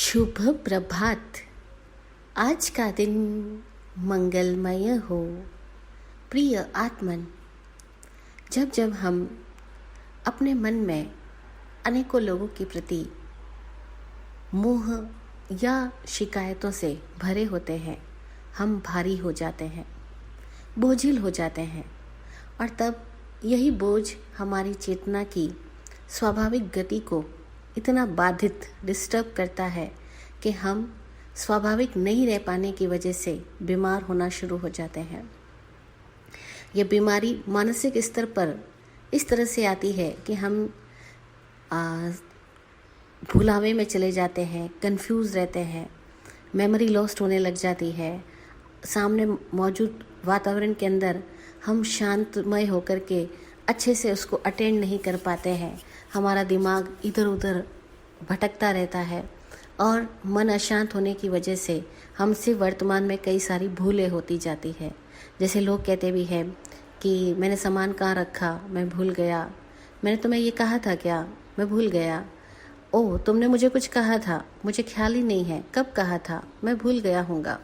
शुभ प्रभात। आज का दिन मंगलमय हो। प्रिय आत्मन, जब जब हम अपने मन में अनेकों लोगों के प्रति मोह या शिकायतों से भरे होते हैं, हम भारी हो जाते हैं, बोझिल हो जाते हैं, और तब यही बोझ हमारी चेतना की स्वाभाविक गति को इतना बाधित डिस्टर्ब करता है कि हम स्वाभाविक नहीं रह पाने की वजह से बीमार होना शुरू हो जाते हैं। यह बीमारी मानसिक स्तर पर इस तरह से आती है कि हम भुलावे में चले जाते हैं, कंफ्यूज रहते हैं, मेमोरी लॉस्ट होने लग जाती है। सामने मौजूद वातावरण के अंदर हम शांतमय होकर के अच्छे से उसको अटेंड नहीं कर पाते हैं। हमारा दिमाग इधर उधर भटकता रहता है और मन अशांत होने की वजह से हमसे वर्तमान में कई सारी भूलें होती जाती है। जैसे लोग कहते भी हैं कि मैंने सामान कहाँ रखा, मैं भूल गया। मैंने तुम्हें ये कहा था क्या, मैं भूल गया। ओह, तुमने मुझे कुछ कहा था, मुझे ख्याल ही नहीं है कब कहा था, मैं भूल गया हूँगा।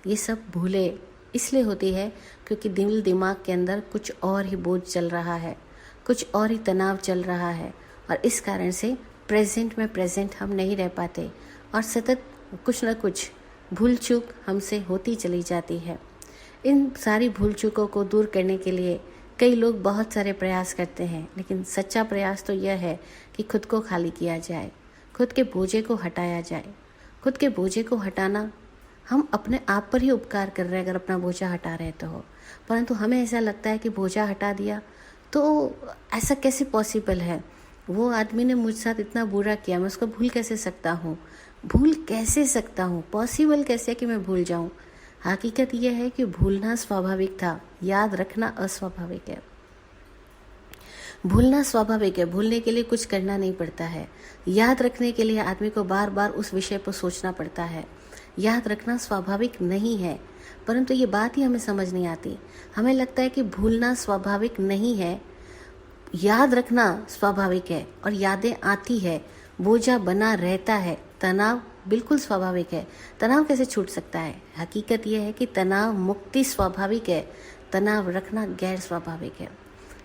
ये सब भूलें इसलिए होती है क्योंकि दिल दिमाग के अंदर कुछ और ही बोझ चल रहा है, कुछ और ही तनाव चल रहा है, और इस कारण से प्रेजेंट में प्रेजेंट हम नहीं रह पाते और सतत कुछ न कुछ भूल चूक हमसे होती चली जाती है। इन सारी भूल चूकों को दूर करने के लिए कई लोग बहुत सारे प्रयास करते हैं, लेकिन सच्चा प्रयास तो यह है कि खुद को खाली किया जाए, खुद के बोझे को हटाया जाए। खुद के बोझे को हटाना, हम अपने आप पर ही उपकार कर रहे हैं अगर अपना बोझा हटा रहे तो हो, परंतु हमें ऐसा लगता है कि बोझा हटा दिया तो ऐसा कैसे पॉसिबल है, वो आदमी ने मुझ साथ इतना बुरा किया, मैं उसको भूल कैसे सकता हूँ, भूल कैसे सकता हूँ, पॉसिबल कैसे कि मैं भूल जाऊँ। हकीकत यह है कि भूलना स्वाभाविक था, याद रखना अस्वाभाविक है। भूलना स्वाभाविक है, भूलने के लिए कुछ करना नहीं पड़ता है। याद रखने के लिए आदमी को बार बार उस विषय पर सोचना पड़ता है। याद रखना स्वाभाविक नहीं है, परंतु ये बात ही हमें समझ नहीं आती। हमें लगता है कि भूलना स्वाभाविक नहीं है, याद रखना स्वाभाविक है, और यादें आती है, बोझा बना रहता है, तनाव बिल्कुल स्वाभाविक है। तनाव कैसे छूट सकता है? हकीकत यह है कि तनाव मुक्ति स्वाभाविक है, तनाव रखना गैर स्वाभाविक है।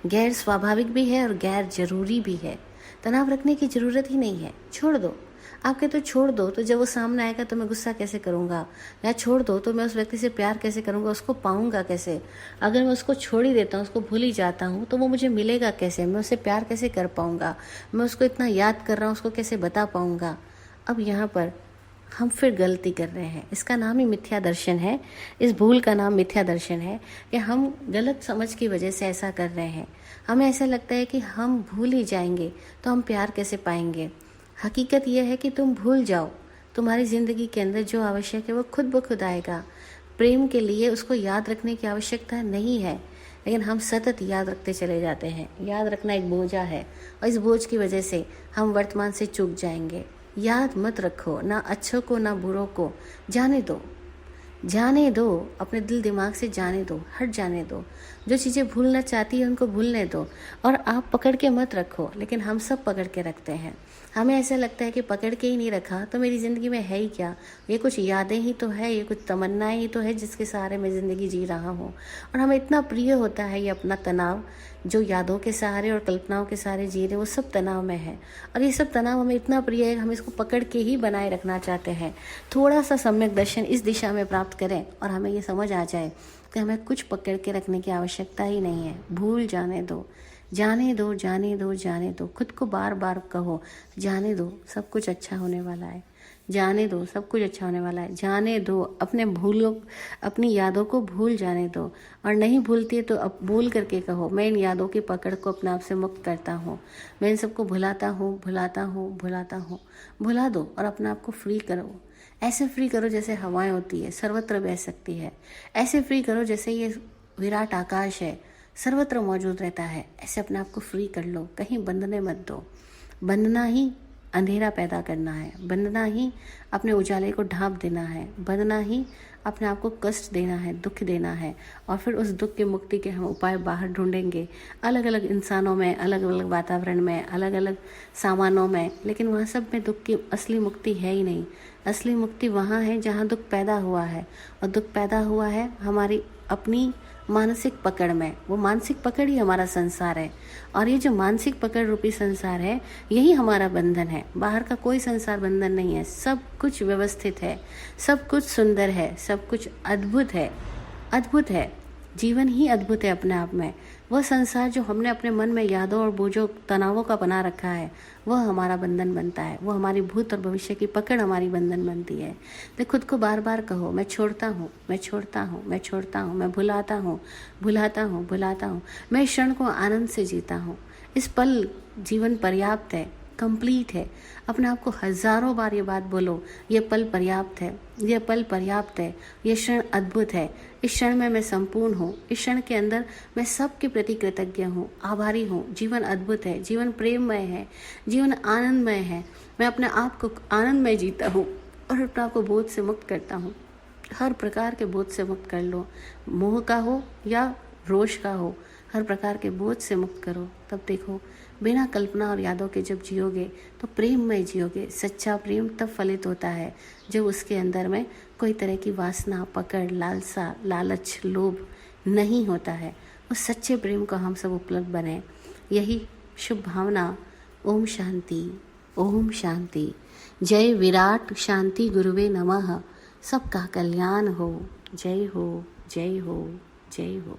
गैर स्वाभाविक भी है और गैर जरूरी भी है। तनाव रखने की जरूरत ही नहीं है, छोड़ दो। आप कहते तो छोड़ दो, तो जब वो सामने आएगा तो मैं गुस्सा कैसे करूँगा, या छोड़ दो तो मैं उस व्यक्ति से प्यार कैसे करूँगा, उसको पाऊँगा कैसे? अगर मैं उसको छोड़ ही देता हूँ, उसको भूल ही जाता हूँ, तो वो मुझे मिलेगा कैसे? मैं उससे प्यार कैसे कर पाऊँगा? मैं उसको इतना याद कर रहा हूँ, उसको कैसे बता पाऊँगा? अब यहाँ पर हम फिर गलती कर रहे हैं। इसका नाम ही मिथ्या दर्शन है। इस भूल का नाम मिथ्या दर्शन है कि हम गलत समझ की वजह से ऐसा कर रहे हैं। हमें ऐसा लगता है कि हम भूल ही जाएंगे तो हम प्यार कैसे पाएंगे। हकीकत यह है कि तुम भूल जाओ, तुम्हारी ज़िंदगी के अंदर जो आवश्यक है वो खुद ब खुद आएगा। प्रेम के लिए उसको याद रखने की आवश्यकता नहीं है, लेकिन हम सतत याद रखते चले जाते हैं। याद रखना एक बोझा है, और इस बोझ की वजह से हम वर्तमान से चूक जाएंगे। याद मत रखो, ना अच्छों को ना बुरों को, जाने दो, जाने दो, अपने दिल दिमाग से जाने दो, हट जाने दो। जो चीज़ें भूलना चाहती है उनको भूलने दो, और आप पकड़ के मत रखो। लेकिन हम सब पकड़ के रखते हैं। हमें ऐसा लगता है कि पकड़ के ही नहीं रखा तो मेरी ज़िंदगी में है ही क्या, ये कुछ यादें ही तो है, ये कुछ तमन्नाएं ही तो है जिसके सहारे मैं ज़िंदगी जी रहा हूँ। और हमें इतना प्रिय होता है ये अपना तनाव, जो यादों के सहारे और कल्पनाओं के सहारे जी रहे, वो सब तनाव में है। और ये सब तनाव हमें इतना प्रिय है, हम इसको पकड़ के ही बनाए रखना चाहते हैं। थोड़ा सा सम्यक दर्शन इस दिशा में प्राप्त करें और हमें ये समझ आ जाए कि हमें कुछ पकड़ के रखने की आवश्यकता ही नहीं है। भूल जाने दो, जाने दो, जाने दो, जाने दो। खुद को बार बार कहो, जाने दो, सब कुछ अच्छा होने वाला है, जाने दो, सब कुछ अच्छा होने वाला है, जाने दो। अपने भूलों, अपनी यादों को भूल जाने दो। और नहीं भूलती है तो अब बोल करके कहो, मैं इन यादों की पकड़ को अपने आप से मुक्त करता हूँ, मैं इन सबको भुलाता हूँ, भुलाता हूँ, भुलाता हूँ। भुला दो और अपने आप को फ्री करो। ऐसे फ्री करो जैसे हवाएं होती है, सर्वत्र बह सकती है। ऐसे फ्री करो जैसे ये विराट आकाश है, सर्वत्र मौजूद रहता है। ऐसे अपने आप को फ्री कर लो, कहीं बंधने मत दो। बंधना ही अंधेरा पैदा करना है, बंधना ही अपने उजाले को ढांप देना है, बंधना ही अपने आप को कष्ट देना है, दुख देना है। और फिर उस दुख की मुक्ति के हम उपाय बाहर ढूंढेंगे, अलग अलग इंसानों में, अलग अलग वातावरण में, अलग अलग सामानों में, लेकिन वहाँ सब में दुख की असली मुक्ति है ही नहीं। असली मुक्ति वहाँ है जहाँ दुख पैदा हुआ है, और दुख पैदा हुआ है हमारी अपनी मानसिक पकड़ में। वो मानसिक पकड़ ही हमारा संसार है, और ये जो मानसिक पकड़ रूपी संसार है यही हमारा बंधन है। बाहर का कोई संसार बंधन नहीं है, सब कुछ व्यवस्थित है, सब कुछ सुंदर है, सब कुछ अद्भुत है, अद्भुत है। जीवन ही अद्भुत है अपने आप में। वह संसार जो हमने अपने मन में यादों और बोझों तनावों का बना रखा है वह हमारा बंधन बनता है, वो हमारी भूत और भविष्य की पकड़ हमारी बंधन बनती है। तो खुद को बार बार कहो, मैं छोड़ता हूँ, मैं छोड़ता हूँ, मैं छोड़ता हूँ, मैं भुलाता हूँ, भुलाता हूँ, भुलाता हूँ। मैं इस क्षण को आनंद से जीता हूँ। इस पल जीवन पर्याप्त है, कंप्लीट है। अपने आप को हजारों बार ये बात बोलो, ये पल पर्याप्त है, ये पल पर्याप्त है, ये क्षण अद्भुत है। इस क्षण में मैं संपूर्ण हूँ, इस क्षण के अंदर मैं सबके प्रति कृतज्ञ हूँ, आभारी हूँ। जीवन अद्भुत है, जीवन प्रेममय है, जीवन आनंदमय है। मैं अपने आप को आनंदमय जीता हूँ और अपने आप को बोझ से मुक्त करता हूँ। हर प्रकार के बोझ से मुक्त कर लो, मोह का हो या रोष का हो, हर प्रकार के बोझ से मुक्त करो। तब देखो बिना कल्पना और यादों के जब जियोगे तो प्रेम में जियोगे। सच्चा प्रेम तब फलित होता है जब उसके अंदर में कोई तरह की वासना, पकड़, लालसा, लालच, लोभ नहीं होता है। उस सच्चे प्रेम को हम सब उपलब्ध बने, यही शुभ भावना। ओम शांति, ओम शांति। जय विराट शांति गुरुवे नमः। सबका कल्याण हो। जय हो, जय हो, जय हो।